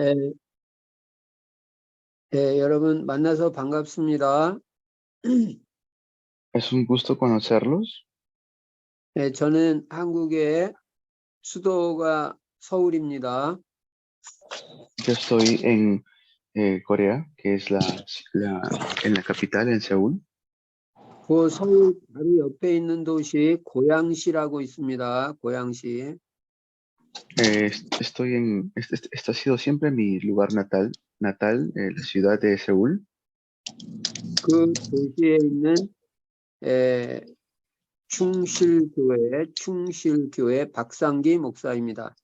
네, 네, 여러분 만나서 반갑습니다. Es un gusto conocerlos. 네, 저는 한국의 수도가 서울입니다. Yo estoy en Corea, que es en la capital, en Seúl. 그 서울 바로 옆에 있는 도시 고양시라고 있습니다. 고양시. Este ha sido siempre mi lugar natal, la ciudad de Seúl. 그 도시에 있는 에, 충실교회 박상기 목사입니다.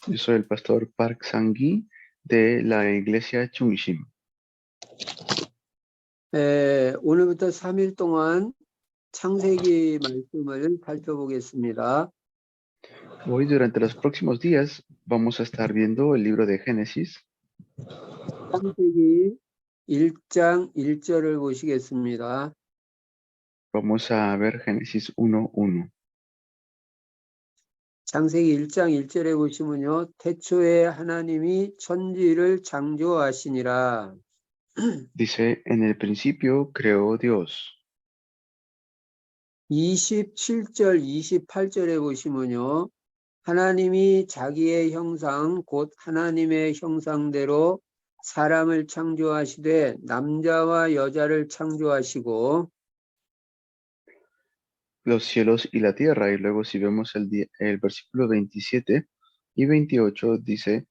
Yo soy el pastor Park Sang-gi de la iglesia Chungshim. 오늘부터 3일 동안 창세기 말씀을 살펴보겠습니다. Hoy, durante los próximos días, vamos a estar viendo el libro de Génesis. 창세기 1장 1절을 보시겠습니다. Vamos a ver Génesis 1:1. 창세기 1장 1절에 보시면요. 태초에 하나님이 천지를 창조하시니라. Dice, en el principio creó Dios. 27절 28절에 보시면요. 하나님이 자기의 형상 곧 하나님의 형상대로 사람을 창조하시되 남자와 여자를 창조하시고 Los cielos y la tierra. Y luego si vemos el versículo 27 y 28 dice,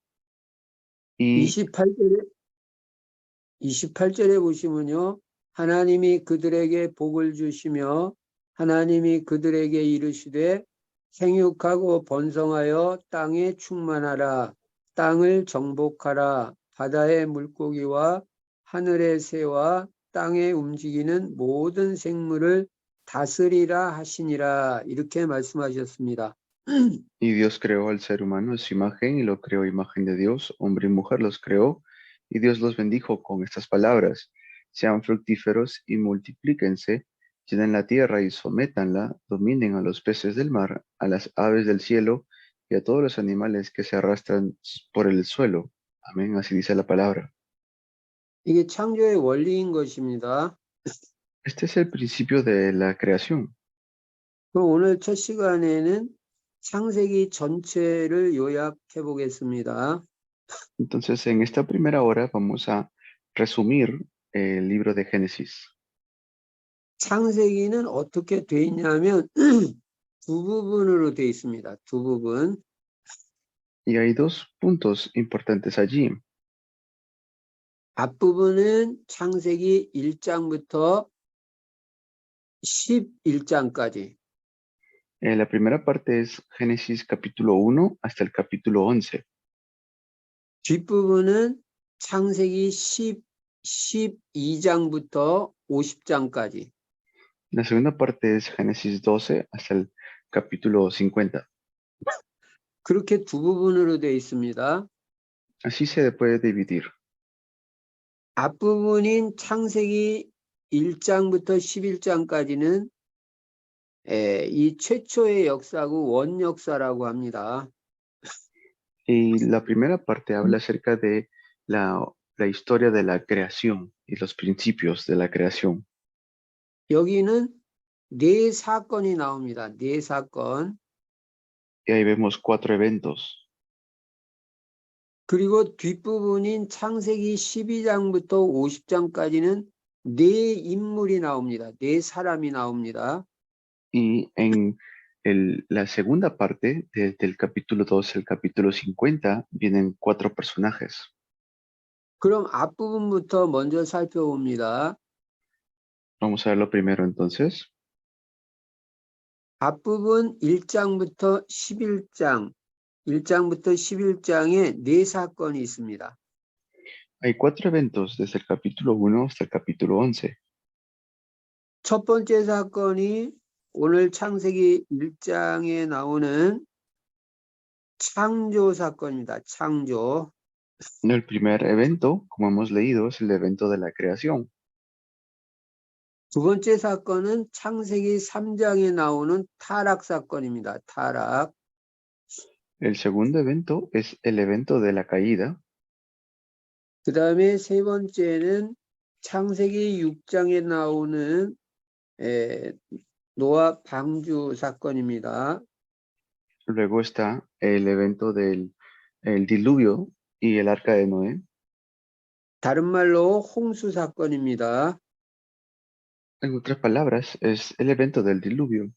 y 28절에 보시면요. 하나님이 그들에게 복을 주시며 하나님이 그들에게 이르시되 생육하고 번성하여 땅에 충만하라. 땅을 정복하라. 바다의 물고기와 하늘의 새와 땅에 움직이는 모든 생물을 다스리라 하시니라. 이렇게 말씀하셨습니다. y Dios creó al ser humano a su imagen y lo creó imagen de Dios, hombre y mujer los creó, y Dios los bendijo con estas palabras: sean fructíferos y multiplíquense, llenen la tierra y sométanla, dominen a los peces del mar, a las aves del cielo y a todos los animales que se arrastran por el suelo. Amén, así dice la palabra. 이게 창조의 원리인 것입니다. Este es el principio de la creación. 그럼 오늘 첫 시간에는 창세기 전체를 요약해 보겠습니다. Entonces, en esta primera hora vamos a resumir el libro de Génesis. 창세기는 어떻게 돼 있냐면 두 부분으로 돼 있습니다. 두 부분. Y hay dos puntos importantes allí. 앞부분은 창세기 1장부터 11장까지. La primera parte es Génesis capítulo 1 hasta el capítulo 11. 뒷부분은 창세기 12장부터 50장까지. La segunda parte es Génesis 12 hasta el capítulo 50. 그렇게 두 부분으로 돼 있습니다. Así se puede dividir. 앞부분인 창세기 1장부터 11장까지는 이 최초의 역사고 원역사라고 합니다. Y la primera parte habla acerca de la historia de la creación y los principios de la creación. 여기는 네 사건이 나옵니다. 네 사건. Y ahí vemos 4 eventos. 그리고 뒷부분인 창세기 12장부터 50장까지는 네 인물이 나옵니다. 네 사람이 나옵니다. Y en la segunda parte, desde el capítulo 2 al capítulo 50, vienen 4 personajes. 그럼 앞부분부터 먼저 살펴봅니다. Vamos a verlo primero entonces. 앞부분 1장부터 11장, 1장부터 11장에 네 사건이 있습니다. Hay 4 eventos desde el capítulo 1 hasta el capítulo 11. 첫 번째 사건이 오늘 창세기 1장에 나오는 창조 사건입니다. 창조. El primer evento, como hemos leído, es el evento de la creación. 두 번째 사건은 창세기 3장에 나오는 타락 사건입니다. 타락. El segundo evento es el evento de la caída. 그 다음에 세 번째는 창세기 6장에 나오는 노아 방주 사건입니다. Luego está el evento del el diluvio y el arca de Noé. 다른 말로 홍수 사건입니다. En otras palabras, es el evento del diluvio.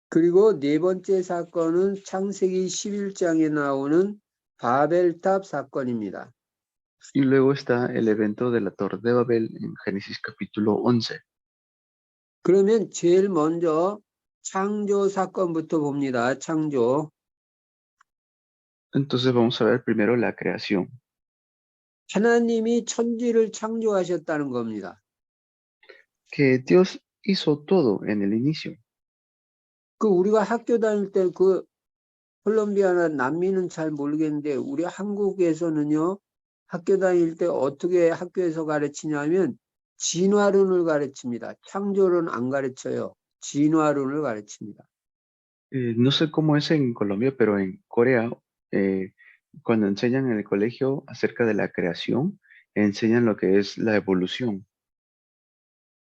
그리고 네 번째 사건은 창세기 11장에 나오는 바벨탑 사건입니다. Y luego está el evento de la Torre de Babel en Génesis capítulo 11. 그러면 제일 먼저 창조 사건부터 봅니다. 창조. Entonces vamos a ver primero la creación. 하나님이 천지를 창조하셨다는 겁니다. Que Dios hizo todo en el inicio. 그 우리가 학교 다닐 때 그 콜롬비아나 남미는 잘 모르겠는데 우리 한국에서는요. 학교 다닐 때 어떻게 학교에서 가르치냐면 진화론을 가르칩니다. 창조론 안 가르쳐요. 진화론을 가르칩니다. No sé cómo es en Colombia, pero en Corea, cuando enseñan en el colegio acerca de la creación, enseñan lo que es la evolución.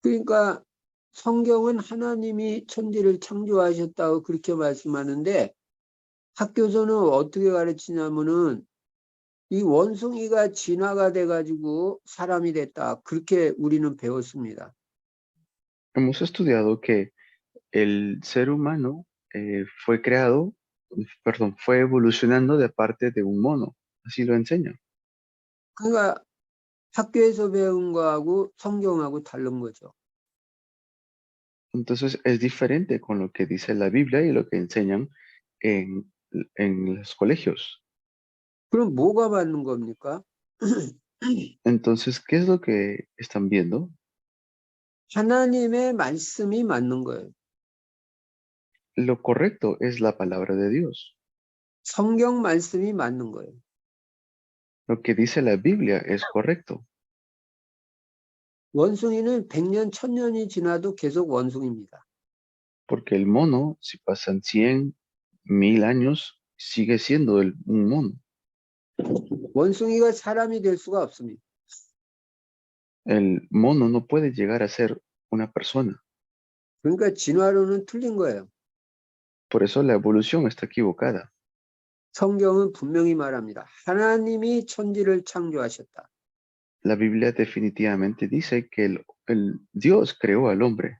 그러니까 성경은 하나님이 천지를 창조하셨다고 그렇게 말씀하는데 학교에서는 어떻게 가르치냐면은 이 원숭이가 진화가 돼가지고 사람이 됐다. 그렇게 우리는 배웠습니다. Hemos estudiado que el ser humano fue creado, perdón, fue evolucionando de parte de un mono. Así lo enseñan. 그러니까 학교에서 배운 거하고 성경하고 다른 거죠. Entonces es diferente con lo que dice la Biblia y lo que enseñan en los colegios. 그럼 뭐가 맞는 겁니까? Entonces, ¿qué es lo que están viendo? 하나님의 말씀이 맞는 거예요. Lo correcto es la palabra de Dios. 성경 말씀이 맞는 거예요. Lo que dice la Biblia es correcto. 원숭이는 100년, 1000년이 지나도 계속 원숭이입니다. Porque el mono, si pasan 100, 1000 años, sigue siendo un mono. 원숭이가 사람이 될 수가 없습니다. El mono no puede llegar a ser una persona. 그러니까 진화론은 틀린 거예요. Por eso la evolución está equivocada. 성경은 분명히 말합니다. 하나님이 천지를 창조하셨다. La Biblia definitivamente dice que el Dios creó al hombre.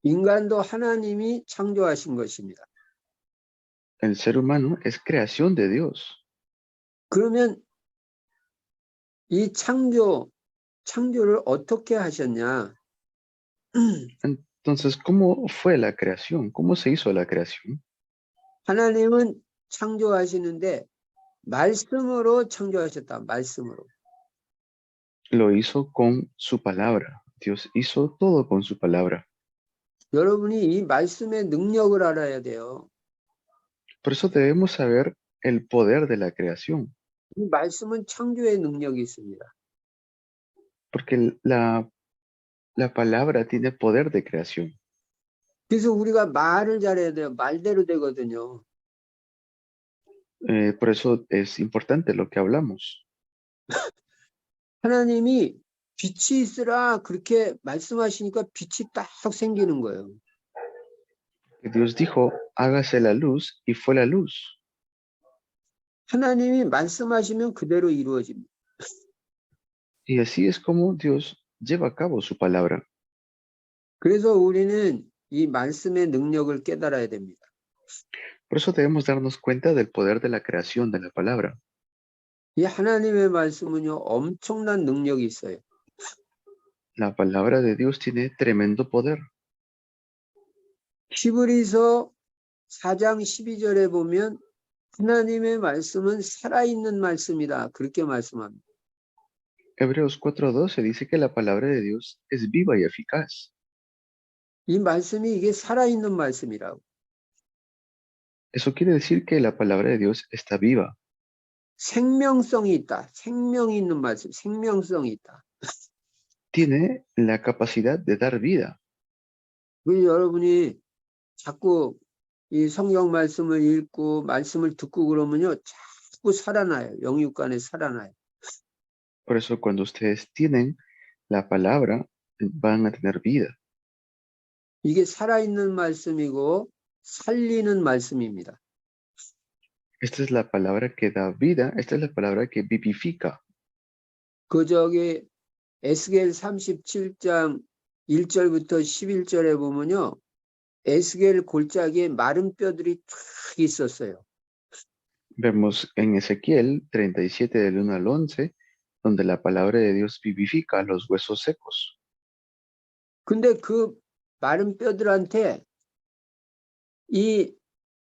인간도 하나님이 창조하신 것입니다. El ser humano es creación de Dios. 그러면 이 창조를 어떻게 하셨냐? Entonces, ¿cómo fue la creación? ¿Cómo se hizo la creación? 하나님은 창조하시는데 말씀으로 창조하셨다. 말씀으로. Lo hizo con su palabra. Dios hizo todo con su palabra. 여러분이 이 말씀의 능력을 알아야 돼요. Por eso debemos saber el poder de la creación. 이 말씀은 창조의 능력이 있습니다. Porque la palabra tiene poder de creación. 그래서 우리가 말을 잘해야 돼요. 말대로 되거든요. Por eso es importante lo que hablamos. 하나님이 빛이 있으라 그렇게 말씀하시니까 빛이 딱 생기는 거예요. Dios dijo, hágase la luz y fue la luz. 하나님이 말씀하시면 그대로 이루어집니다. Y así es como Dios lleva a cabo su palabra. 그래서 우리는 이 말씀의 능력을 깨달아야 됩니다. Por eso debemos darnos cuenta del poder de la creación de la palabra. 이 하나님의 말씀은요, 엄청난 능력이 있어요. La palabra de Dios tiene tremendo poder. 히브리서 4장 12절에 보면 하나님의 말씀은 살아있는 말씀이다. 그렇게 말씀합니다. Hebreos 4:12 dice que la palabra de Dios es viva y eficaz. 이 말씀이 이게 살아있는 말씀이라고. Eso quiere decir que la palabra de Dios está viva. 생명성이 있다. 생명이 있는 말씀, 생명성이 있다. Tiene la capacidad de dar vida. 왜 여러분이 자꾸 이 성경 말씀을 읽고 말씀을 듣고 그러면요, 자꾸 살아나요. 영육간에 살아나요. Por eso cuando ustedes tienen la palabra, van a tener vida. 이게 살아있는 말씀이고 살리는 말씀입니다. Esta es la palabra que da vida, esta es la palabra que vivifica. 그 저기 에스겔 37장 1절부터 11절에 보면요. 에스겔 골짜기에 마른 뼈들이 쫙 있었어요. Vemos en Ezequiel 37 del 1 al 11, donde la palabra de Dios vivifica los huesos secos. 근데 그 마른 뼈들한테 이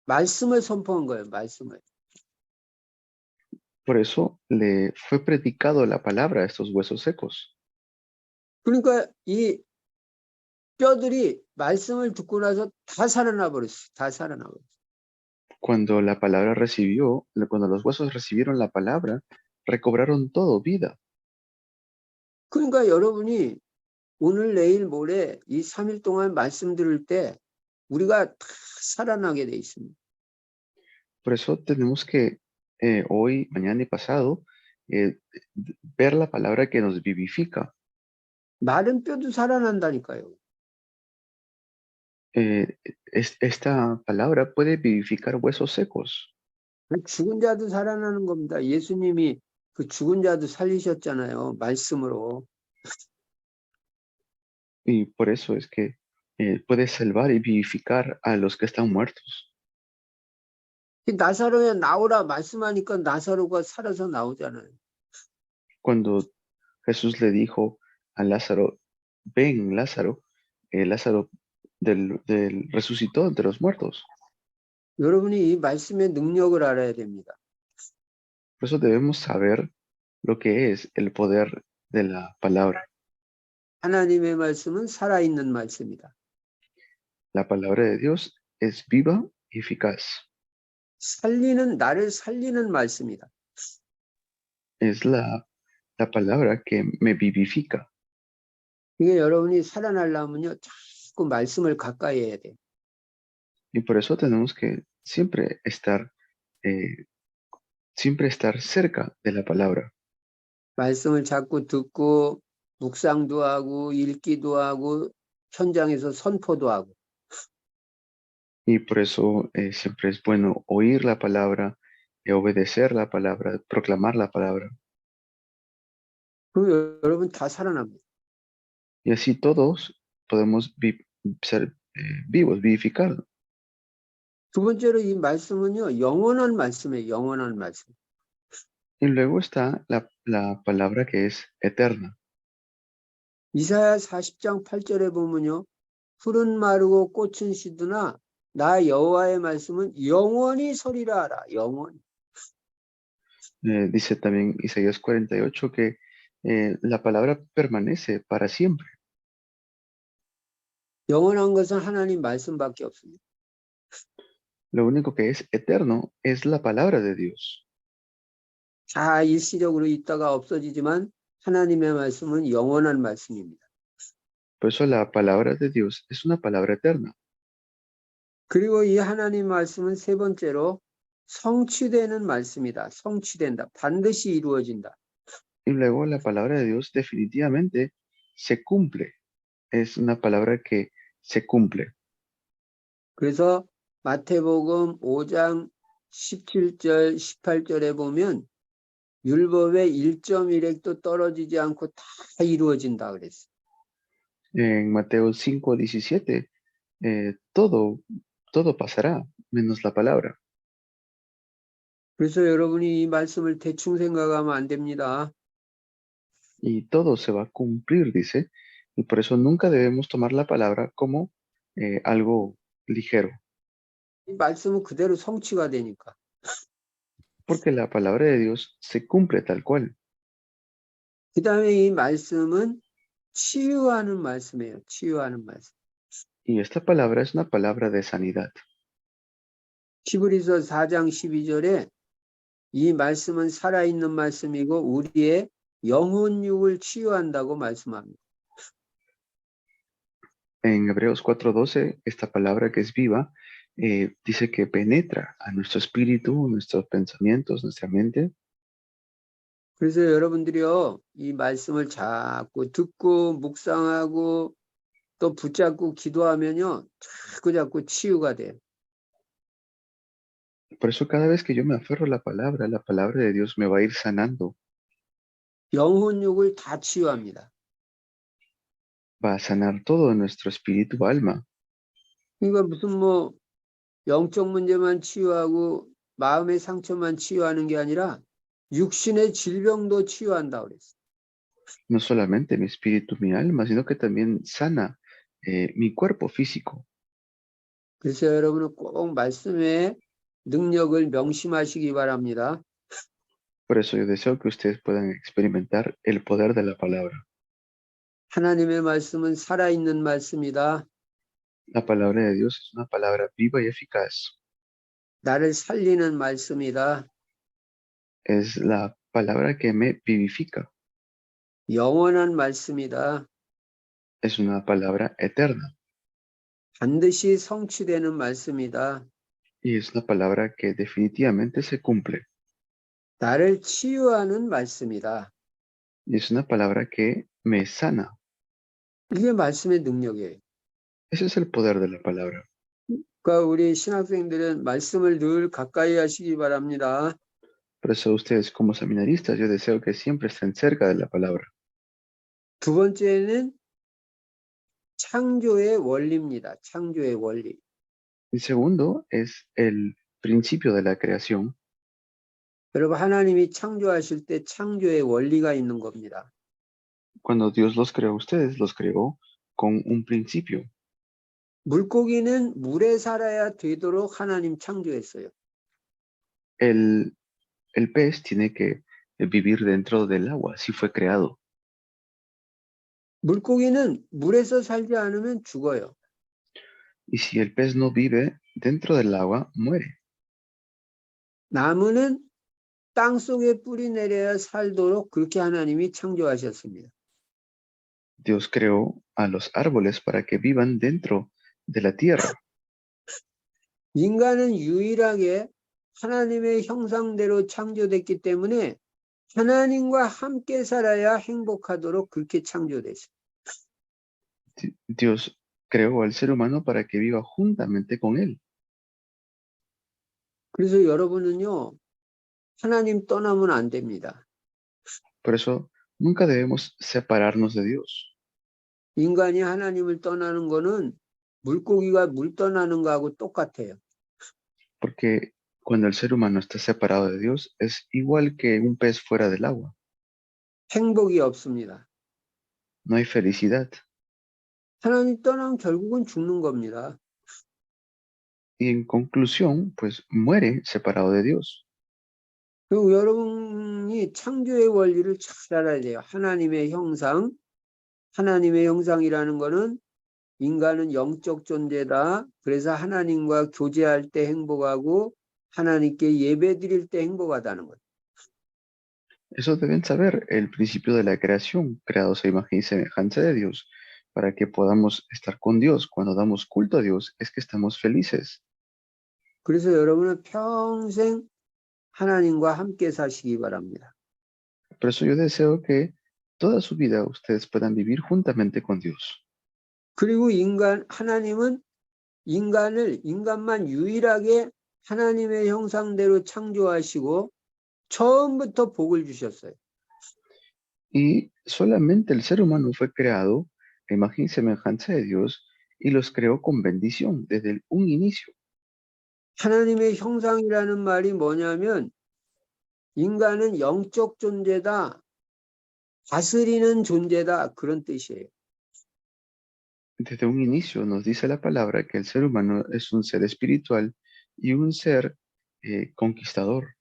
말씀을 선포한 거예요. 말씀을. Por eso le fue predicado la palabra a estos huesos secos. 그러니까 이 뼈들이 말씀을 듣고 나서 다 살아나 버렸어요. 다 살아나 버렸어요. Cuando la palabra recibió, cuando los huesos recibieron la palabra, recobraron todo vida. 그러니까 여러분이 오늘 내일 모레 이 3일 동안 말씀 들을 때 우리가 다 살아나게 돼 있습니다. Por eso tenemos que hoy, mañana y pasado ver la palabra que nos vivifica. 마른 뼈도 살아난다니까요. Esta palabra puede vivificar huesos secos. 죽은 자도 살아나는 겁니다. 예수님이 그 죽은 자도 살리셨잖아요. 말씀으로. Y por eso es que puede salvar y vivificar a los que están muertos. 나사로야 나오라 말씀하니까 나사로가 살아서 나오잖아요. Cuando Jesús le dijo a Lázaro, ven Lázaro, Lázaro resucitó entre los muertos. 여러분이 이 말씀의 능력을 알아야 됩니다. Por eso debemos saber lo que es el poder de la palabra. 하나님의 말씀은 살아있는 말씀이다. La palabra de Dios es viva y eficaz. 나를 살리는 말씀이다. Es la palabra que me vivifica. 이게 여러분이 살아나려면요, 자꾸 말씀을 가까이 해야 돼. Y por eso tenemos que siempre estar cerca de la palabra. 말씀을 자꾸 듣고 묵상도 하고 읽기도 하고 현장에서 선포도 하고. Y por eso siempre es bueno oír la palabra, obedecer la palabra, proclamar la palabra. 그럼 여러분 다 살아납니다. Y así todos podemos ser vivos, vivificados. 두 번째로 이 말씀은요, 영원한 말씀이에요. 영원한 말씀. Y luego está la palabra que es eterna. 이사야 40장 8절에 보면요. 풀은 마르고 꽃은 시드나 나 여호와의 말씀은 영원히 서리라 하라. 영원히. Dice también Isaías 48 que la palabra permanece para siempre. 영원한 것은 하나님 말씀밖에 없습니다. Lo único que es eterno es la palabra de Dios. 다 일시적으로 있다가 없어지지만 하나님의 말씀은 영원한 말씀입니다. Por eso la palabra de Dios es una palabra eterna. 그리고 이 하나님 말씀은 세 번째로 성취되는 말씀이다. 성취된다. 반드시 이루어진다. Y luego la palabra de Dios definitivamente se cumple. Es una palabra que se cumple. 그래서 마태복음 5장 17절, 18절에 보면 율법의 1.1획도 떨어지지 않고 다 이루어진다 그랬어요. En Mateo 5:17, todo pasará, menos la palabra. 그래서 여러분이 이 말씀을 대충 생각하면 안 됩니다. Y todo se va a cumplir, dice. Y por eso nunca debemos tomar la palabra como algo ligero. 이 말씀은 그대로 성취가 되니까. Porque la palabra de Dios se cumple tal cual. 그 다음에 이 말씀은 치유하는 말씀이에요. 치유하는 말씀. Y esta palabra es una palabra de sanidad. 히브리서 4장 12절에 이 말씀은 살아있는 말씀이고 우리의 영혼육을 치유한다고 말씀합니다. En Hebreos 4:12, esta palabra que es viva, dice que penetra a nuestro espíritu, nuestros pensamientos, nuestra mente. 그래서 여러분들이요, 이 말씀을 자꾸 듣고 묵상하고 또 붙잡고 기도하면요, 자꾸 치유가 돼요. Por eso cada vez que yo me aferro a la palabra de Dios me va a ir sanando, 영혼육을 다 치유합니다. va a sanar todo en nuestro espíritu, alma. 그러니까 무슨 뭐 영적 문제만 치유하고 마음의 상처만 치유하는 게 아니라 육신의 질병도 치유한다 그랬어요. No solamente mi espíritu, mi alma, sino que también sana mi cuerpo físico. 그래서 여러분은 꼭 말씀의 능력을 명심하시기 바랍니다. Por eso yo deseo que ustedes puedan experimentar el poder de la palabra. 하나님의 말씀은 살아있는 말씀이다. La palabra de Dios es una palabra viva y eficaz. 나를 살리는 말씀이다. Es la palabra que me vivifica. 영원한 말씀이다. Es una palabra eterna. 반드시 성취되는 말씀이다. Y es una palabra que definitivamente se cumple. 나를 치유하는 말씀이다. Y es una palabra que me sana. 이게 말씀의 능력이에요. Ese es el poder de la palabra. 그러니까 우리 신학생들은 말씀을 늘 가까이 하시기 바랍니다. Por eso ustedes como seminaristas, yo deseo que siempre estén cerca de la palabra. 두 번째는 창조의 원리입니다. 창조의 원리. El segundo es el principio de la creación. 여러분 하나님이 창조하실 때 창조의 원리가 있는 겁니다. Cuando Dios los creó a ustedes, los creó con un principio. 물고기는 물에 살아야 되도록 하나님 창조했어요. El pez tiene que vivir dentro del agua, así fue creado. 물고기는 물에서 살지 않으면 죽어요. Y si el pez no vive dentro del agua, muere. 나무는 땅 속에 뿌리 내려야 살도록 그렇게 하나님이 창조하셨습니다. Dios creó a los árboles para que vivan dentro de la tierra. 인간은 유일하게 하나님의 형상대로 창조됐기 때문에 하나님과 함께 살아야 행복하도록 그렇게 창조됐어요. Dios creó al ser humano para que viva juntamente con él. 그래서 여러분은요, 하나님 떠나면 안 됩니다. Por eso nunca debemos separarnos de Dios. 인간이 하나님을 떠나는 거는 물고기가 물 떠나는 거하고 똑같아요. Porque cuando el ser humano está separado de Dios, es igual que un pez fuera del agua. 행복이 없습니다. No hay felicidad. 하나님 떠나면 결국은 죽는 겁니다. Y en conclusión, pues muere separado de Dios. 그리고 여러분이 창조의 원리를 잘 알아야 돼요. 하나님의 형상, 하나님의 형상이라는 거는 인간은 영적 존재다. 그래서 하나님과 교제할 때 행복하고 하나님께 예배 드릴 때 행복하다는 거예요. Eso deben saber, el principio de la creación, creados a imagen y semejanza de Dios, para que podamos estar con Dios. Cuando damos culto a Dios, es que estamos felices. 그래서 여러분은 평생 하나님과 함께 사시기 바랍니다. Por eso yo deseo que toda su vida ustedes puedan vivir juntamente con Dios. 그리고 하나님은 인간만 유일하게 하나님의 형상대로 창조하시고 처음부터 복을 주셨어요. Y solamente el ser humano fue creado a imagen y semejanza de Dios y los creó con bendición desde un inicio. 하나님의 형상이라는 말이 뭐냐면 인간은 영적 존재다, 다스리는 존재다 그런 뜻이에요. Desde un inicio nos dice la palabra que el ser humano es un ser espiritual y un ser conquistador.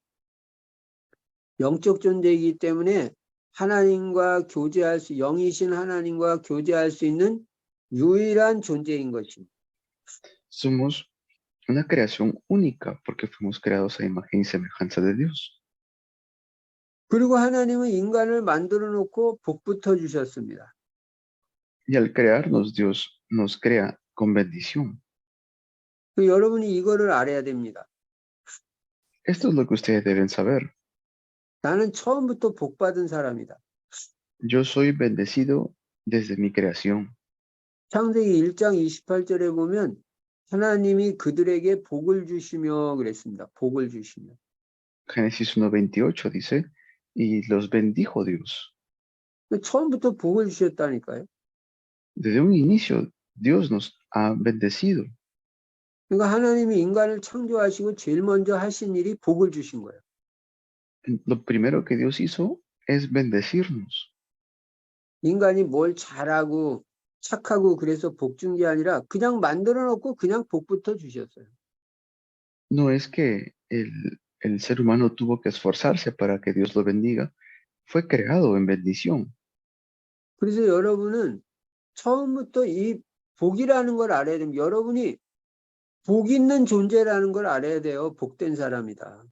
영적 존재이기 때문에 하나님과 교제할 수, 영이신 하나님과 교제할 수 있는 유일한 존재인 것입니다. Somos una creación única porque fuimos creados a imagen y semejanza de Dios. 그리고 하나님은 인간을 만들어 놓고 복부터 주셨습니다. Y al crearnos, Dios nos crea con bendición. 여러분이 이거를 알아야 됩니다. Esto es lo que ustedes deben saber. 나는 처음부터 복 받은 사람이다. Yo soy bendecido desde mi creación. 창세기 1장 28절에 보면 하나님이 그들에게 복을 주시며 그랬습니다. 복을 주시며. Génesis 1:28 dice, y los bendijo Dios. 처음부터 복을 주셨다니까요. Desde un inicio, Dios nos ha bendecido. 그러니까 하나님이 인간을 창조하시고 제일 먼저 하신 일이 복을 주신 거예요. Lo primero que Dios hizo es bendecirnos. 인간이 뭘 잘하고 착하고 그래서 복 준 게 아니라 그냥 만들어 놓고 그냥 복부터 주셨어요. No es que el ser humano tuvo que esforzarse para que Dios lo bendiga, fue creado en bendición. 그래서 여러분은 처음부터 이 복이라는 걸 알아야 됩니다. 여러분이 복 있는 존재라는 걸 알아야 돼요. 복된 사람이다.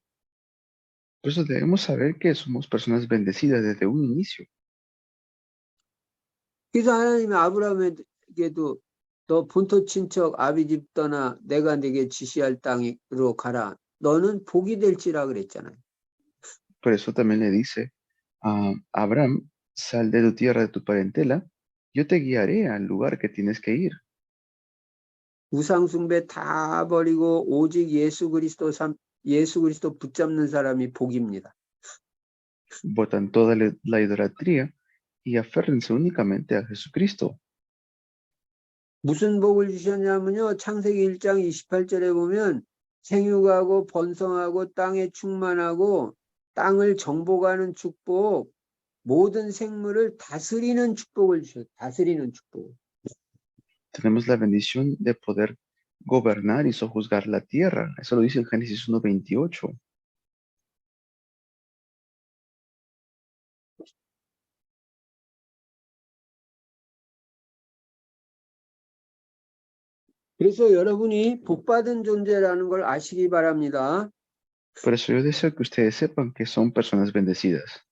Por eso debemos saber que somos personas bendecidas desde un inicio. 그래서 하나님이 아브라함에게도 너 본토 친척 아비 집 떠나 내가 네게 지시할 땅으로 가라. 너는 복이 될지라 그랬잖아요. Por eso también le dice a Abraham, sal de tu tierra, de tu parentela, yo te guiaré al lugar que tienes que ir. 우상 숭배 다 버리고 오직 예수 그리스도 붙잡는 사람이 복입니다. Botan toda la idolatría y aférrense únicamente a Jesucristo. 무슨 복을 주셨냐면요. 창세기 1장 28절에 보면 생육하고 번성하고 땅에 충만하고 땅을 정복하는 축복, 모든 생물을 다스리는 축복을 주셨어요. 다스리는 축복. Tenemos la bendición de poder gobernar y sojuzgar la tierra. Eso lo dice en Génesis 1:28. 그래서 여러분이 복받은 존재라는 걸 아시기 바랍니다. Por eso yo deseo que ustedes sepan que son personas bendecidas.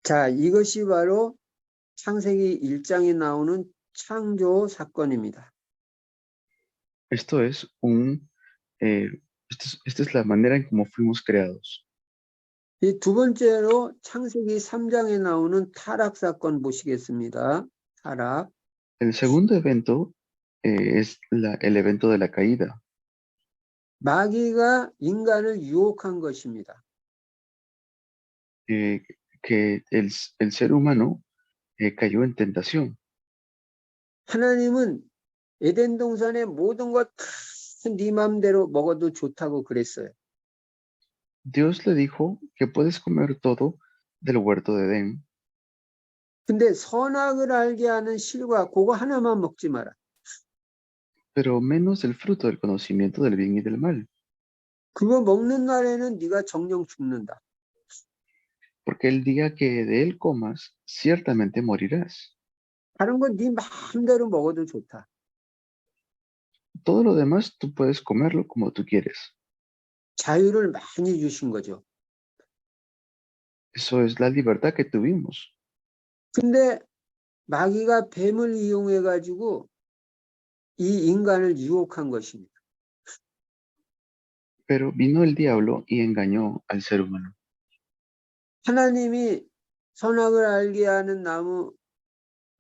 자, 이것이 바로 창세기 1장에 나오는 창조 사건입니다. Esto es esta es la manera en cómo fuimos creados. 이 두 번째로 창세기 3장에 나오는 타락 사건 보시겠습니다. 타락. El segundo evento es el evento de la caída. 마귀가 인간을 유혹한 것입니다. Que el ser humano cayó en tentación. 하나님은 에덴 동산의 모든 것 다 네 맘대로 먹어도 좋다고 그랬어요. Dios le dijo que puedes comer todo del huerto de Edén, 근데 선악을 알게 하는 실과 그거 하나만 먹지 마라. pero menos del fruto del conocimiento del bien y del mal, 그거 먹는 날에는 네가 정령 죽는다. porque el día que de él comas, ciertamente morirás. 다른 건 네 마음대로 먹어도 좋다. Todo lo demás tú puedes comerlo como tú quieres. 자유를 많이 주신 거죠. Eso es la libertad que tuvimos. 근데 마귀가 뱀을 이용해 가지고 이 인간을 유혹한 것입니다. Pero vino el diablo y engañó al ser humano. 하나님이 선악을 알게 하는 나무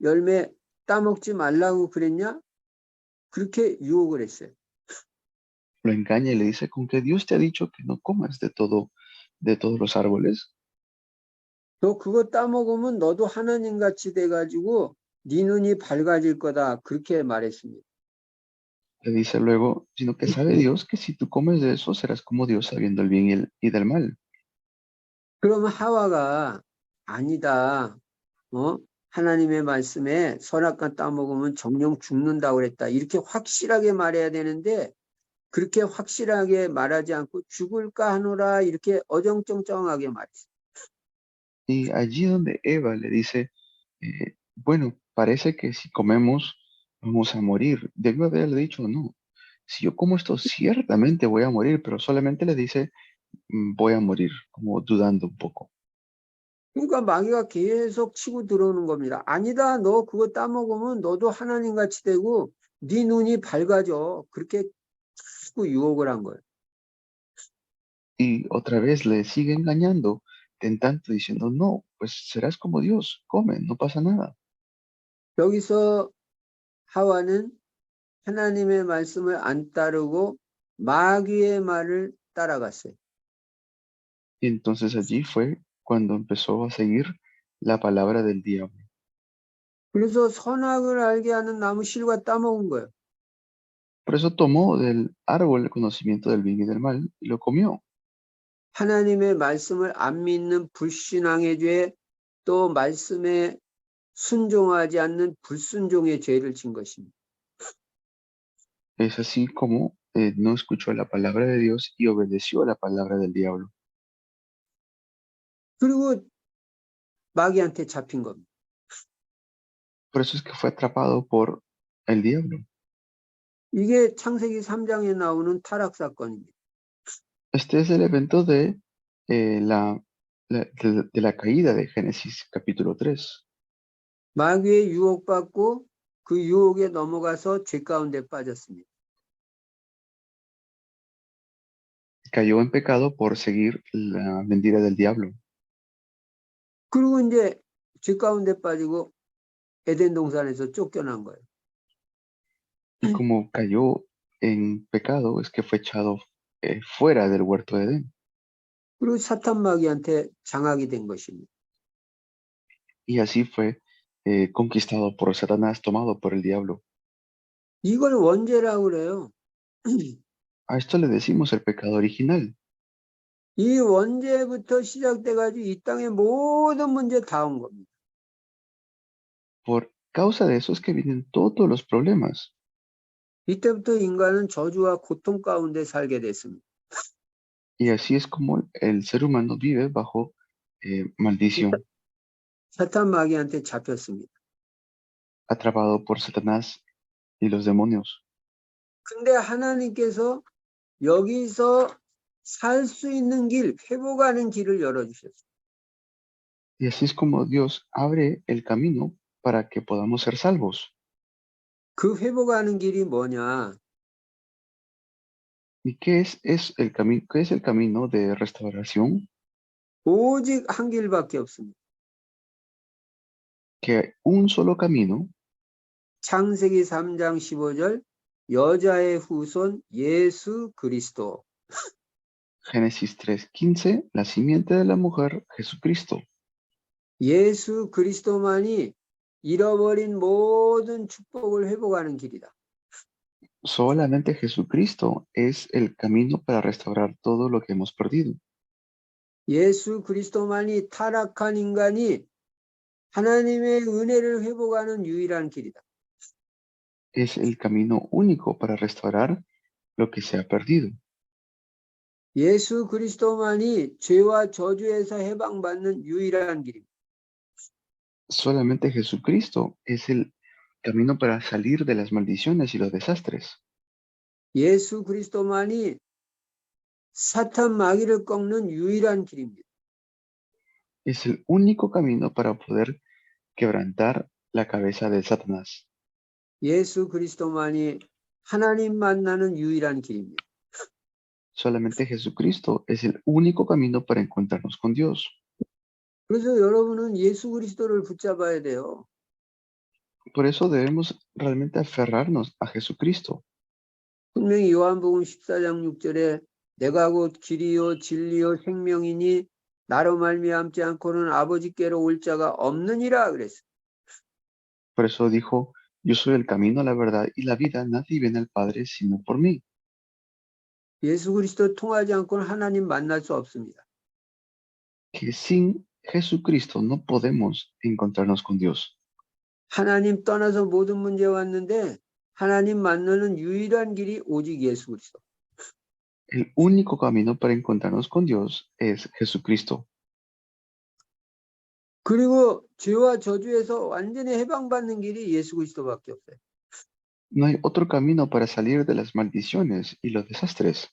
열매 따먹지 말라고 그랬냐? 그렇게 유혹을 했어요. Lo engaña y le dice, ¿con que Dios te ha dicho que no comas de todos los árboles? 너 그거 따먹으면 너도 하나님같이 돼가지고 네 눈이 밝아질 거다. 그렇게 말했습니다. Le dice luego, sino que sabe Dios que si tú comes de eso serás como Dios sabiendo el bien y del mal. 그러면 하와가 아니다. 하나님의 말씀에 선악과 따먹으면 정령 죽는다고 그랬다. 이렇게 확실하게 말해야 되는데 그렇게 확실하게 말하지 않고 죽을까 하노라 이렇게 어정쩡쩡하게 말했어요. Y allí donde Eva le dice, bueno, parece que si comemos vamos a morir. Debió haberle dicho, no, si yo como esto ciertamente voy a morir, pero solamente le dice, voy a morir, como dudando un poco. 그러니까 마귀가 계속 치고 들어오는 겁니다. 아니다. 너 그거 따먹으면 너도 하나님같이 되고 네 눈이 밝아져. 그렇게 자꾸 유혹을 한 거예요. Y otra vez le sigue engañando tentando, diciendo, no, pues serás como Dios, come, no pasa nada. 여기서 하와는 하나님의 말씀을 안 따르고 마귀의 말을 따라갔어요. Y entonces allí fue cuando empezó a seguir la palabra del diablo. 그래서 선악을 알게 하는 나무 실과 따먹은 거예요. Por eso tomó del árbol el conocimiento del bien y del mal y lo comió. 하나님의 말씀을 안 믿는 불신앙의 죄, 또 말씀에 순종하지 않는 불순종의 죄를 진 것입니다. Es así como no escuchó la palabra de Dios y obedeció a la palabra del diablo. 그리고 마귀한테 잡힌 겁니다. Por eso es que fue atrapado por el diablo. 이게 창세기 3장에 나오는 타락 사건입니다. Este es el evento de, de la caída de Génesis capítulo 3. 마귀의 유혹받고 그 유혹에 넘어가서 죄 가운데 빠졌습니다. Cayó en pecado por seguir la mentira del diablo. 그리고 이제 죄 가운데 빠지고 에덴 동산에서 쫓겨난 거예요. Y como cayó en pecado, es que fue echado fuera del huerto de Edén. 그리고 사탄 마귀한테 장악이 된 것입니다. Y así fue conquistado por Satanás, tomado por el diablo. 이걸 원죄라고 그래요. A esto le decimos el pecado original. 이 원죄부터 시작돼가지고 이 땅의 모든 문제 다 온 겁니다. Por causa de eso es que vienen todos los problemas. 이때부터 인간은 저주와 고통 가운데 살게 됐습니다. Y así es como el ser humano vive bajo maldición, 사탄 마귀한테 잡혔습니다. atrapado por Satanás y los demonios. 근데 하나님께서 여기서 살 수 있는 길, 회복하는 길을 열어주셨어요. Y así es como Dios abre el camino para que podamos ser salvos. 그 회복하는 길이 뭐냐? ¿Y qué es qué es el camino de restauración? 오직 한 길밖에 없습니다. Que hay un solo camino, 창세기 3장 15절 여자의 후손 예수 그리스도. Génesis 3:15, la simiente de la mujer, Jesucristo. 예수 그리스도만이 잃어버린 모든 축복을 회복하는 길이다. Solamente Jesucristo es el camino para restaurar todo lo que hemos perdido. 예수 그리스도만이 타락한 인간이 하나님의 은혜를 회복하는 유일한 길이다. Es el camino único para restaurar lo que se ha perdido. 예수 그리스도만이 죄와 저주에서 해방받는 유일한 길입니다. Solamente Jesucristo es el camino para salir de las maldiciones y los desastres. 예수 그리스도만이 사탄 마귀를 꺾는 유일한 길입니다. Es el único camino para poder quebrantar la cabeza de Satanás. 예수 그리스도만이 하나님 만나는 유일한 길입니다. Solamente Jesucristo es el único camino para encontrarnos con Dios. 그래서 여러분은 예수 그리스도를 붙잡아야 돼요. Por eso debemos realmente aferrarnos a Jesucristo. 분명히 요한복음 14장 6절에 내가 곧 길이요 진리요 생명이니 나로 말미암지 않고는 아버지께로 올 자가 없느니라 그랬어요. Por eso dijo, yo soy el camino, la verdad y la vida, nadie viene al Padre sino por mí. 예수 그리스도 통하지 않고는 하나님 만날 수 없습니다. Que sin Jesucristo no podemos encontrarnos con Dios. 하나님 떠나서 모든 문제 왔는데 하나님 만나는 유일한 길이 오직 예수 그리스도. El único camino para encontrarnos con Dios es Jesucristo. 그리고 죄와 저주에서 완전히 해방받는 길이 예수 그리스도밖에 없어요. No hay otro camino para salir de las maldiciones y los desastres.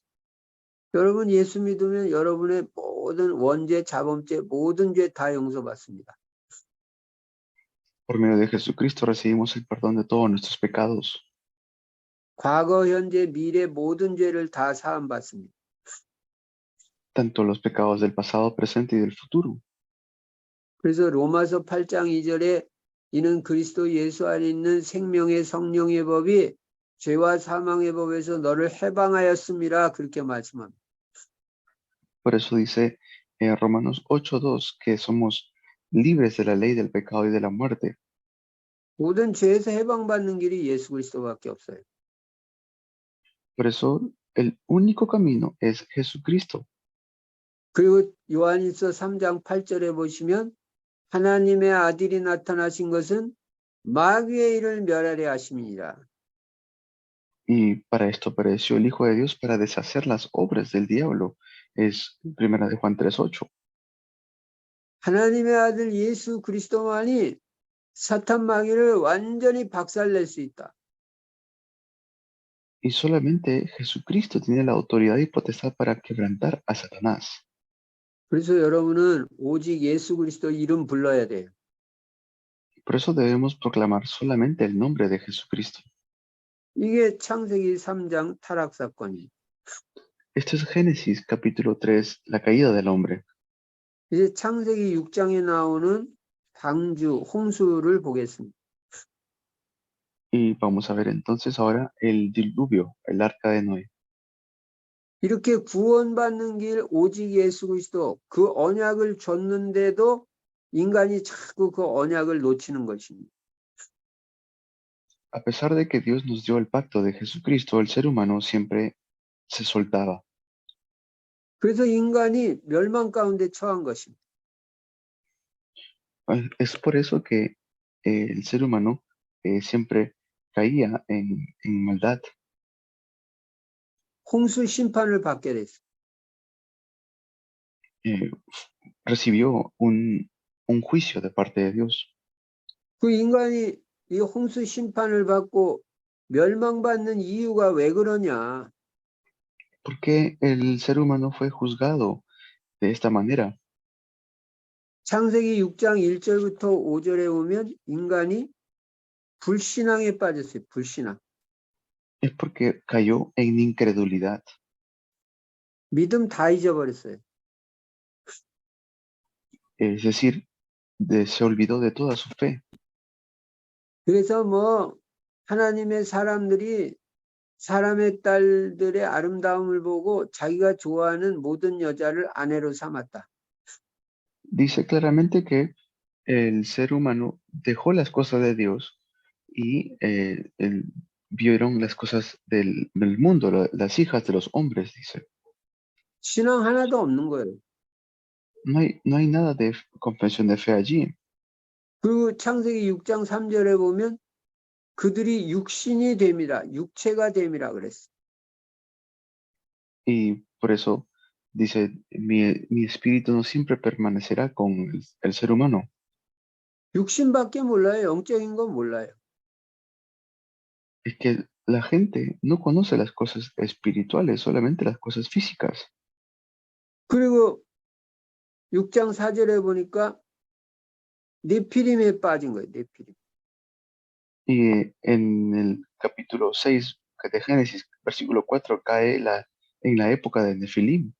여러분 예수 믿으면 여러분의 모든 원죄, 자범죄, 모든 죄 다 용서받습니다. Por medio de Jesucristo recibimos el perdón de todos nuestros pecados. 과거, 현재, 미래 모든 죄를 다 사함받습니다. tanto los pecados del pasado, presente y del futuro. 그래서 로마서 8장 2절에 이는 그리스도 예수 안에 있는 생명의 성령의 법이 죄와 사망의 법에서 너를 해방하였음이라 그렇게 말씀합니다. Por eso dice Romanos 8:2 que somos libres de la ley del pecado y de la muerte. 모든 죄에서 해방받는 길이 예수 그리스도밖에 없어요. Por eso el único camino es Jesucristo. 그리고 요한일서 3장 8절에 보시면 하나님의 아들이 나타나신 것은 마귀의 일을 멸하려 하심이니라. Y para esto apareció el Hijo de Dios para deshacer las obras del diablo. Es primera de Juan 3:8. 하나님의 아들 예수 그리스도만이 사탄 마귀를 완전히 박살낼 수 있다. Y solamente Jesucristo tiene la autoridad y potestad para quebrantar a Satanás. 그래서 여러분은 오직 예수 그리스도 이름 불러야 돼요. Por eso debemos proclamar solamente el nombre de Jesucristo. 이게 창세기 3장 타락 사건이에요. Esto es Génesis capítulo 3, la caída del hombre. 이제 창세기 6장에 나오는 방주, 홍수를 보겠습니다. Y vamos a ver entonces ahora el diluvio, el arca de Noé. 이렇게 구원받는 길 오직 예수 그리스도 그 언약을 줬는데도 인간이 자꾸 그 언약을 놓치는 것입니다. A pesar de que Dios nos dio el pacto de Jesucristo, el ser humano siempre se soltaba. 그래서 인간이 멸망 가운데 처한 것입니다. Es por eso que el ser humano siempre caía en maldad. 홍수 심판을 받게 됐어요. Recibió un juicio de parte de Dios. 그 인간이 이 홍수 심판을 받고 멸망받는 이유가 왜 그러냐? ¿Por qué el ser humano fue juzgado de esta manera? 창세기 6장 1절부터 5절에 보면 인간이 불신앙에 빠졌어요. 불신앙. Es porque cayó en incredulidad. 믿음 다 잊어버렸어요. Es decir, se olvidó de toda su fe. 그래서 뭐 하나님의 사람들이 사람의 딸들의 아름다움을 보고 자기가 좋아하는 모든 여자를 아내로 삼았다. Dice claramente que el ser humano dejó las cosas de Dios y vieron las cosas del mundo, las hijas de los hombres, dice. 신앙 하나도 없는 거예요. No hay nada de confesión de fe allí. 그리고 창세기 6장 3절에 보면 그들이 육신이 됨이라, 육체가 됨이라 그랬어. Y por eso dice, mi espíritu no siempre permanecerá con el ser humano. 육신밖에 몰라요. 영적인 건 몰라요. Es que la gente no conoce las cosas espirituales, solamente las cosas físicas. 그리고 6장 4절에 보니까 네피림에 빠진 거예요. 네피림. Y en el capítulo 6 de Génesis, versículo 4, cae en la época de Nefilim.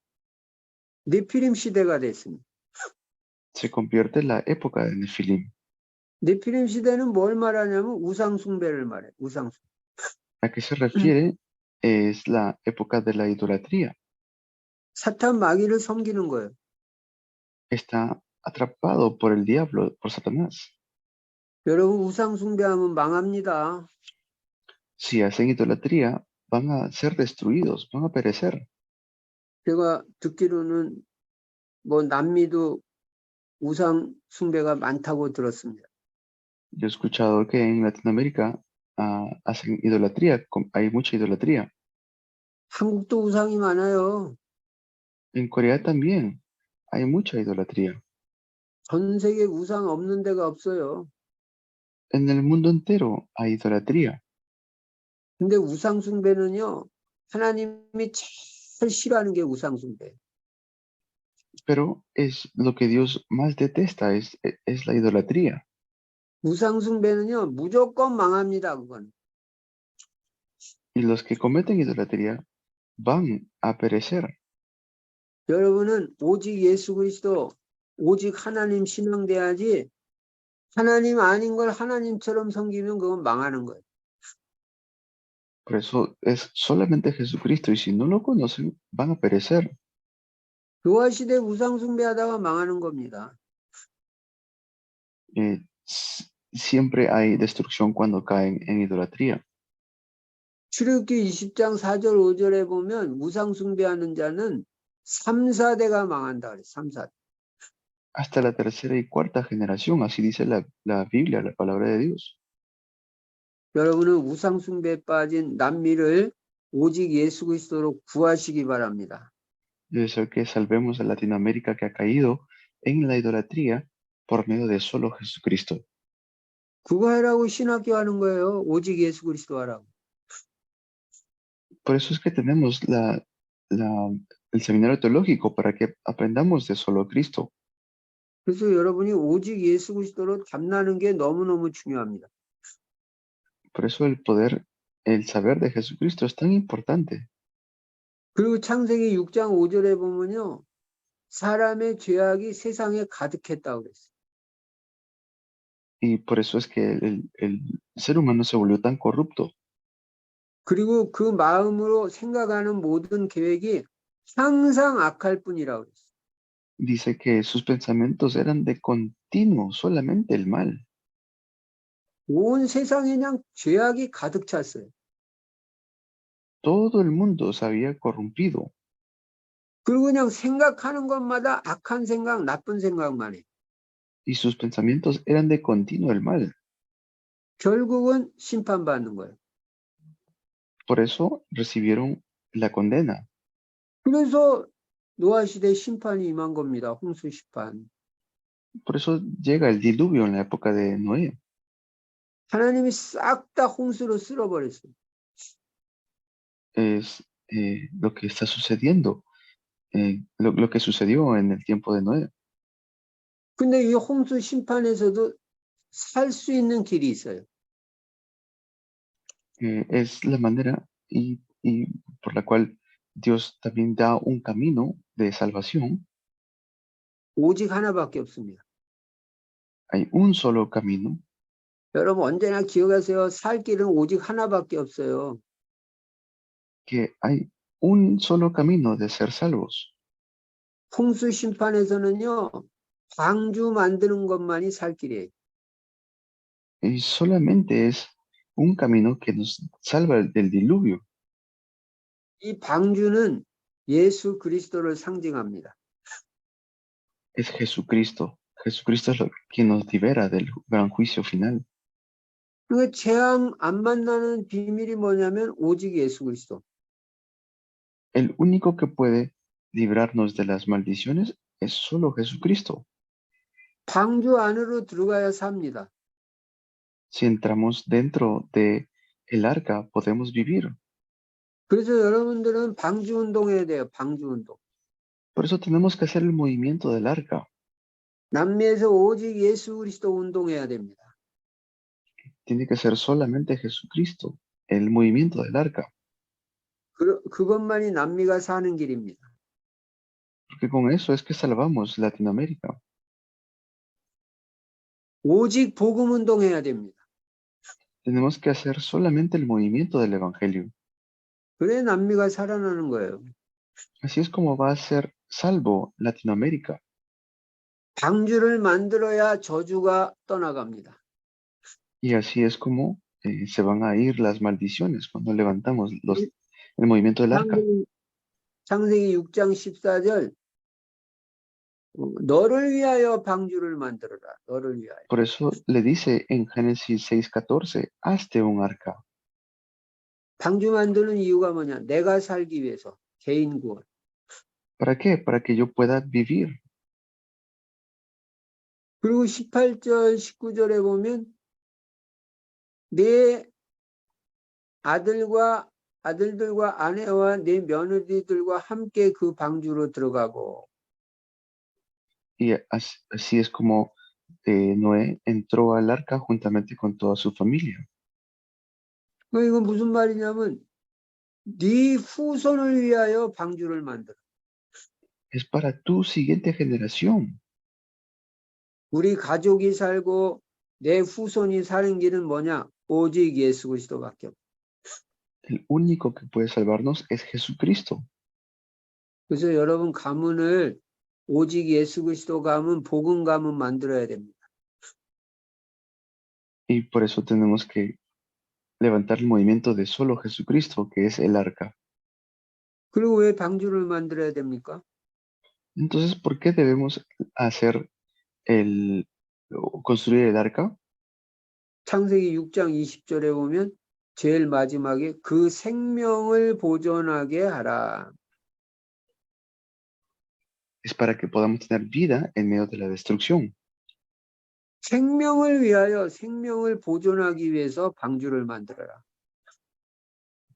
네피림 시대가 됐습니다. Se convierte en la época de Nefilim. 네피림 시대는 뭘 말하냐면 우상 숭배를 말해요. 우상 숭배. ¿A qué se refiere? Es la época de la idolatría. 사탄 마귀를 섬기는 거예요. Está atrapado por el diablo, por Satanás. 여러분 우상 숭배하면 망합니다. Si hacen idolatría, van a ser destruidos, van a perecer. 제가 듣기로는 뭐 남미도 우상 숭배가 많다고 들었습니다. Yo he escuchado que en Latinoamérica hacen idolatría, hay mucha idolatría. 한국도 우상이 많아요. En Corea también hay mucha idolatría. 전 세계 우상 없는 데가 없어요. En el mundo entero hay idolatría. 근데 우상 숭배는요. 하나님이 제일 싫어하는 게 우상 숭배. Pero es lo que Dios más detesta, es la idolatría. 우상 숭배는요. 무조건 망합니다. 그건. Y los que cometen idolatría van a perecer. 여러분은 오직 예수 그리스도, 오직 하나님 신앙돼야지 하나님 아닌 걸 하나님처럼 섬기면 그건 망하는 거예요. Por eso es solamente Jesucristo y si no lo conocen van a perecer. 교화 시대 우상 숭배하다가 망하는 겁니다. Siempre hay destrucción cuando caen en idolatría. 출애굽기 20장 4절 5절에 보면 우상 숭배하는 자는 3, 4대가 망한다 그래. 3, 4대. Hasta la tercera y cuarta generación, así dice la Biblia, la palabra de Dios. 여러분은 우상 숭배에 빠진 남미를 오직 예수 그리스도로 구하시기 바랍니다. Debe ser que salvemos a Latinoamérica que ha caído en la idolatría por medio de solo Jesucristo. 그거 하라고 신학교 하는 거예요. 오직 예수 그리스도 하라고. Por eso es que tenemos el seminario teológico para que aprendamos de solo Cristo. 그래서 여러분이 오직 예수 그리스도로 담나는 게 너무너무 중요합니다. Por eso el saber de Jesucristo es tan importante. 그리고 창세기 6장 5절에 보면요. 사람의 죄악이 세상에 가득했다고 그랬어요. Y por eso es que el ser humano se volvió tan corrupto. 그리고 그 마음으로 생각하는 모든 계획이 항상 악할 뿐이라고 그랬어요. Dice que sus pensamientos eran de continuo, solamente el mal. 온 세상에 그냥 죄악이 가득 찼어요. Todo el mundo se había corrompido 그리고 그냥 생각하는 것마다 악한 생각, 나쁜 생각만 해. y sus pensamientos eran de continuo el mal. 결국은 심판받는 거예요. Por eso recibieron la condena. 그래서 노아 시대 심판이 임한 겁니다. 홍수 심판. Por eso llega el diluvio en la época de Noé. 하나님이 싹 다 홍수로 쓸어버렸어요. Es lo que está sucediendo, lo que sucedió en el tiempo de Noé. 근데 이 홍수 심판에서도 살 수 있는 길이 있어요. Es la manera y por la cual Dios también da un camino de salvación. 오직 하나밖에 없습니다. Hay un solo camino. 여러분 언제나 기억하세요. 살 길은 오직 하나밖에 없어요. Que hay un solo camino de ser salvos. 홍수 심판에서는요. 방주 만드는 것만이 살 길이에요. Y solamente es un camino que nos salva del diluvio. 이 방주는 예수 그리스도를 상징합니다. Es Jesucristo. Jesucristo es quien nos libera del gran juicio final. 그러니까 재앙 안 만나는 비밀이 뭐냐면 오직 예수 그리스도. El único que puede librarnos de las maldiciones es solo Jesucristo. 방주 안으로 들어가야 삽니다. Si entramos dentro de el arca, podemos vivir. 그래서 여러분들은 방주 운동해야 돼요. 방주 운동. Por eso tenemos que hacer el movimiento del arca. 남미에서 오직 예수 그리스도 운동해야 됩니다. Tiene que ser solamente Jesucristo, el movimiento del arca. 그것만이 남미가 사는 길입니다. Porque con eso es que salvamos Latinoamérica. 오직 복음 운동해야 됩니다. Tenemos que hacer solamente el movimiento del Evangelio. 그래 남미가 살아나는 거예요. Así es como va a ser salvo Latinoamérica. 방주를 만들어야 저주가 떠나갑니다. Y así es como se van a ir las maldiciones cuando levantamos el movimiento del arca. 창세기 6장 14절 너를 위하여 방주를 만들어라. 너를 위하여. Por eso le dice en Génesis 6:14, hazte un arca. 방주 만드는 이유가 뭐냐? 내가 살기 위해서. 개인 구원. ¿Para qué? Para que yo pueda vivir. 그리고 18절 19절에 보면 내 아들들과 아내와 내 며느리들과 함께 그 방주로 들어가고 Y así es como Noé entró al arca juntamente con toda su familia. 이건 무슨 말이냐면 네 후손을 위하여 방주를 만들어. es para tu siguiente generación. 우리 가족이 살고 내 후손이 사는 길은 뭐냐? 오직 예수 그리스도밖에 없어. El único que puede salvarnos es Jesucristo. 그래서 여러분 가문을 오직 예수 그리스도 가문, 복음 가문 만들어야 됩니다. Y por eso tenemos que levantar el movimiento de solo Jesucristo, que es el arca. 그리고 왜 방주를 만들어야 됩니까? Entonces, ¿por qué debemos hacer o construir el arca? 창세기 6장 20절에 보면 제일 마지막에 그 생명을 보존하게 하라. Es para que podamos tener vida en medio de la destrucción. 생명을 위하여 생명을 보존하기 위해서 방주를 만들어라.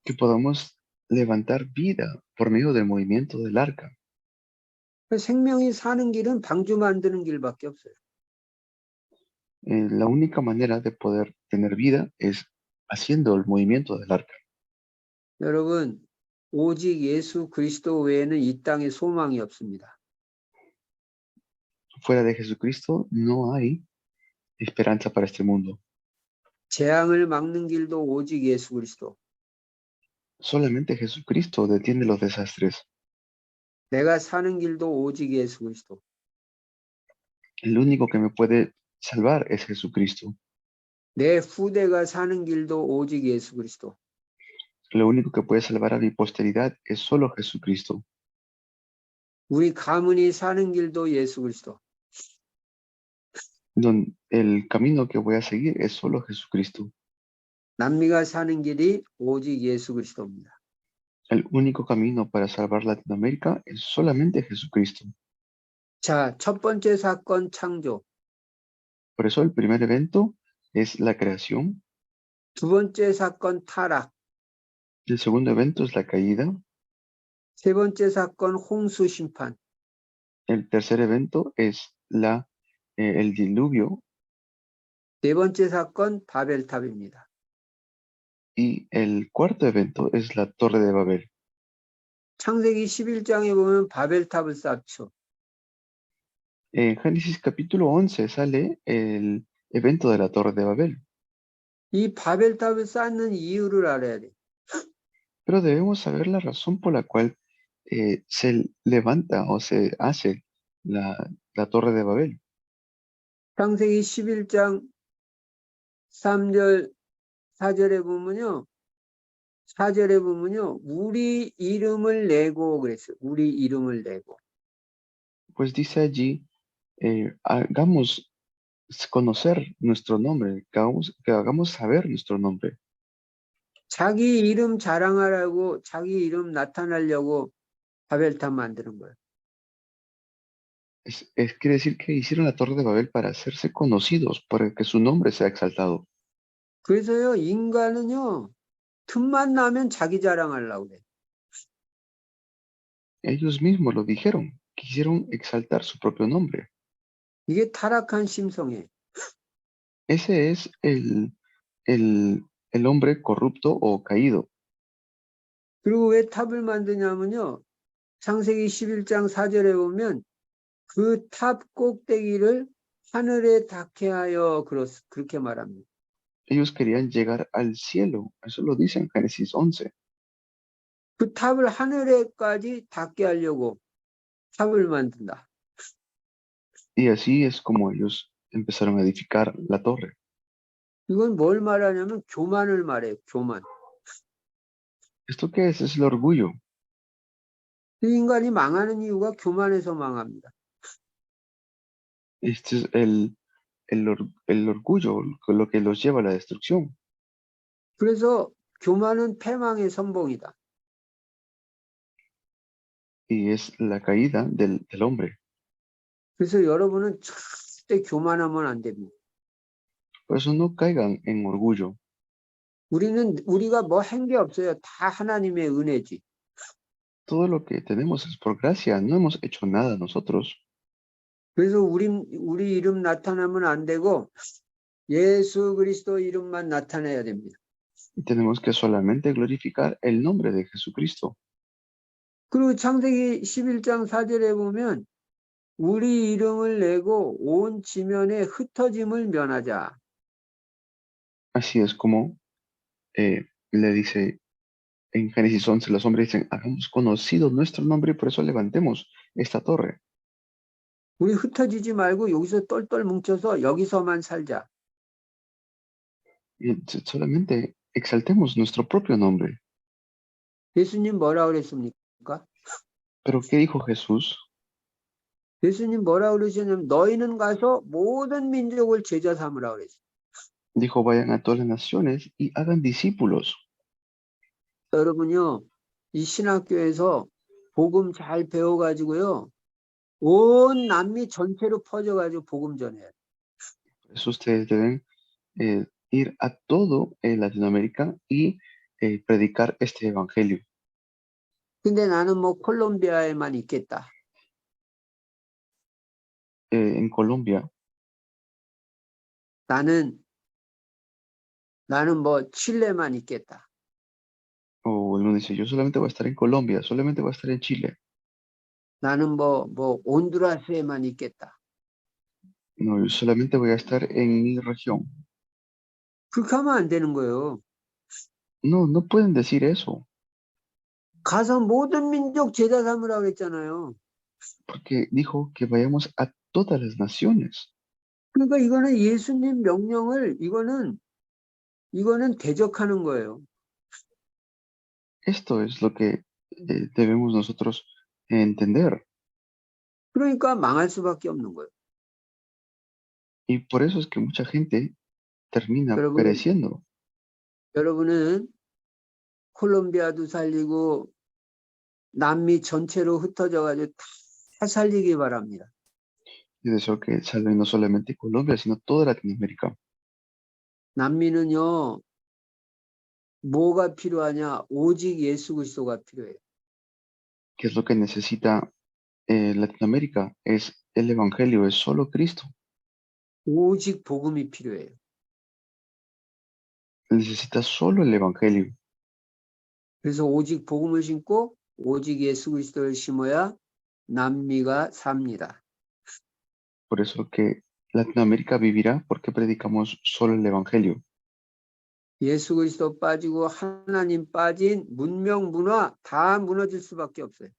Que podamos levantar vida por medio del movimiento del arca. 생명이 사는 길은 방주 만드는 길밖에 없어요. La única manera de poder tener vida es haciendo el movimiento del arca. 여러분, 오직 예수 그리스도 외에는 이 땅에 소망이 없습니다. Fuera de Jesucristo no hay esperanza para este mundo. 재앙을 막는 길도 오직 예수 그리스도. Solamente Jesucristo detiene los desastres. 내가 사는 길도 오직 예수 그리스도. El único que me puede salvar es Jesucristo. 내 후대가 사는 길도 오직 예수 그리스도. Lo único que puede salvar a mi posteridad es solo Jesucristo. 우리 가문이 사는 길도 예수 그리스도. El camino que voy a seguir es solo Jesucristo. 남미가 사는 길이 오직 예수 그리스도입니다. El único camino para salvar Latinoamérica es solamente Jesucristo. 자, 첫 번째 사건 창조. Por eso el primer evento es la creación. 두 번째 사건 타락. El segundo evento es la caída. 세 번째 사건 홍수 심판. El tercer evento es el diluvio. 네 번째 사건 바벨탑입니다. Y el cuarto evento es la Torre de Babel. 창세기 11장에 보면 바벨탑을 쌓죠. En Génesis capítulo 11 sale el evento de la Torre de Babel. 이 바벨탑을 쌓는 이유를 알아야 돼. Pero debemos saber la razón por la cual se levanta o se hace la Torre de Babel. 창세기 11장 3절 4절에 보면요. 4절에 보면요. 우리 이름을 내고 그랬어요. 우리 이름을 내고. Pues dice allí, hagamos conocer nuestro nombre, que hagamos saber nuestro nombre. 자기 이름 자랑하라고 자기 이름 나타내려고 바벨탑 만드는 거예요. Quiere decir que hicieron la Torre de Babel para hacerse conocidos, para que su nombre sea exaltado. 그래서요. 인간은요. 틈만 나면 자기 자랑하려고 그래. Ellos mismos lo dijeron, quisieron exaltar su propio nombre. 이게 타락한 심성이에요. Ese es el hombre corrupto o caído. 그리고 왜 탑을 만드냐면요. 창세기 11장 4절에 보면 그 탑 꼭대기를 하늘에 닿게 하여 그렇게 말합니다. Ellos querían llegar al cielo, eso lo dice en Génesis 11. 그 탑을 하늘에까지 닿게 하려고 탑을 만든다. Y así es como ellos empezaron a edificar la torre. 이건 뭘 말하냐면 교만을 말해요. 교만. ¿Esto qué es? Es el orgullo. 이 인간이 망하는 이유가 교만해서 망합니다. Este es el orgullo, lo que los lleva a la destrucción. 그래서 교만은 패망의 선봉이다. Y es la caída del hombre. 그래서 여러분은 절대 교만하면 안 됩니다. Por eso no caigan en orgullo. 우리가 뭐 한 게 없어요. 다 하나님의 은혜지. Todo lo que tenemos es por gracia, no hemos hecho nada nosotros. 그래서 우리 이름 나타나면 안 되고 예수 그리스도 이름만 나타내야 됩니다. Y tenemos que solamente glorificar el nombre de Jesucristo. 그리고 창세기 11장 4절에 보면 우리 이름을 내고 온 지면에 흩어짐을 면하자. Así es como le dice en Génesis 11, los hombres dicen, hagamos conocido nuestro nombre y por eso levantemos esta torre. 우리 흩어지지 말고 여기서 똘똘 뭉쳐서 여기서만 살자. Y solamente exaltemos nuestro propio nombre. 예수님 뭐라 그랬습니까? Pero ¿qué dijo Jesús? 예수님 뭐라 그러셨냐면 너희는 가서 모든 민족을 제자 삼으라 그랬어요. Dijo, vayan a todas las naciones y hagan discípulos. 여러분요, 이 신학교에서 복음 잘 배워가지고요, 온 남미 전체로 퍼져가지고 복음 전해요. Por eso ustedes deben ir a todo Latinoamérica y predicar este evangelio. 근데 나는 뭐 콜롬비아에만 있겠다. En Colombia, 나는 뭐 칠레만 있겠다. o uno dice, yo solamente voy a estar en Colombia, solamente voy a estar en Chile. 나는 뭐 온두라스에만 있겠다. No, yo solamente voy a estar en mi región. 그렇게 하면 안 되는 거예요. No, no pueden decir eso, 가서 모든 민족 제자 삼으라고 그랬잖아요. porque dijo que vayamos a todas las naciones. 그러니까 이거는 예수님 명령을 이거는 대적하는 거예요. Esto es lo que debemos nosotros entender. 그러니까 망할 수밖에 없는 거예요. Y por eso es que mucha gente termina 여러분, pereciendo. 여러분은 콜롬비아도 살리고 남미 전체로 흩어져 가지고 다 살리기 바랍니다. Y deseo que salven no solamente Colombia, sino toda Latinoamérica. 남미는요, 뭐가 필요하냐? 오직 예수 그리스도가 필요해요. ¿Qué es lo que necesita Latinoamérica? Es el Evangelio, es solo Cristo. 오직 복음이 필요해요. Necesita solo el Evangelio. 그래서 오직 복음을 심고 오직 예수 그리스도를 심어야 남미가 삽니다. Por eso que Latinoamérica vivirá porque predicamos solo el Evangelio. 예수 그리스도 빠지고 하나님 빠진 문명 문화 다 무너질 수밖에 없어요.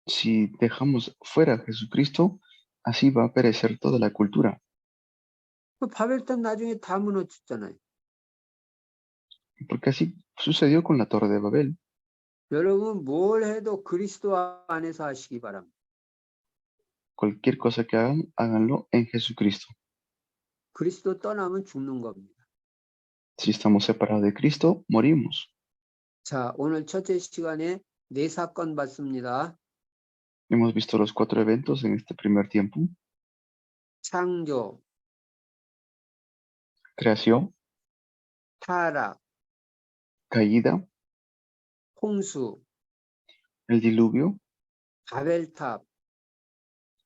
Si dejamos fuera a Jesucristo, así va a perecer toda la cultura. 그 바벨탑 나중에 다 무너졌잖아요. Porque así sucedió con la Torre de Babel. 여러분 뭘 해도 그리스도 안에서 하시기 바랍니다. Cualquier cosa que hagan, háganlo en Jesucristo. 그리스도 떠나면 죽는 겁니다. Si estamos separados de Cristo, morimos. 자, 오늘 첫째 시간에 네 사건 봤습니다. Hemos visto los 4 eventos en este primer tiempo. 창조, Creación, 타락, caída, 홍수, el diluvio 바벨탑.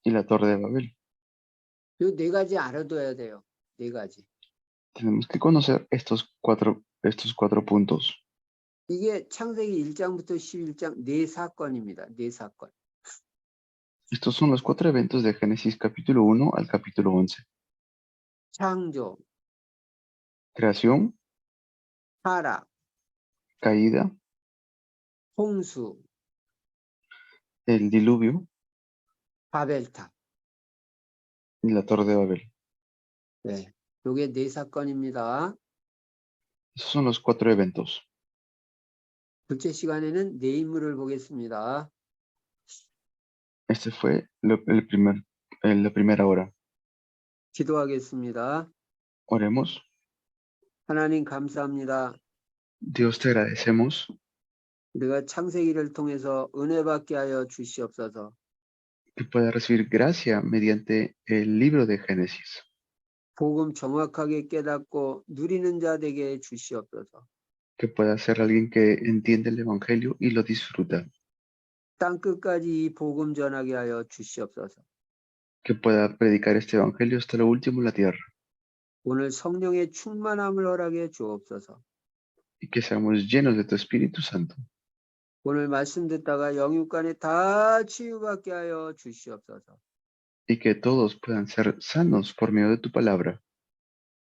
y la Torre de Babel. 이 네 가지 알아둬야 돼요. 네 가지. Tenemos que conocer estos cuatro puntos. 이게 창세기 1장부터 11장 네 사건입니다. 네 사건. Estos son los 4 eventos de Génesis capítulo 1 al capítulo 11. 창조, Creación, 타락, caída, 홍수, el diluvio 바벨탑. y la Torre de Babel. 네, 요게 네 사건입니다. Esos son los 4 eventos. 둘째 시간에는 네 인물을 보겠습니다. Este fue la primera hora. 기도하겠습니다. Oremos. 하나님 감사합니다. Dios, te agradecemos 우리가 창세기를 통해서 은혜 받게 하여 주시옵소서. que pueda recibir gracia mediante el libro de Génesis. 복음 정확하게 깨닫고 누리는 자 되게 해 주시옵소서. Que pueda ser alguien que entiende el Evangelio y lo disfruta. 땅 끝까지 이 복음 전하게 하여 주시옵소서. Que pueda predicar este Evangelio hasta lo último en la tierra. 오늘 성령의 충만함을 허락해 주옵소서. Y que seamos llenos de tu Espíritu Santo. 오늘 말씀 듣다가 영육간에 다 치유받게 하여 주시옵소서. y que todos puedan ser sanos por medio de tu palabra,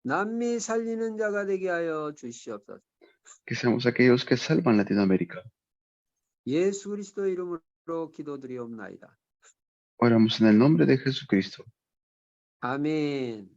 남미 살리는 자가 되게 하여 주시옵소서. que seamos aquellos que salvan Latinoamérica. 예수 그리스도 이름으로 기도드리옵나이다. Oramos en el nombre de Jesucristo. 아멘.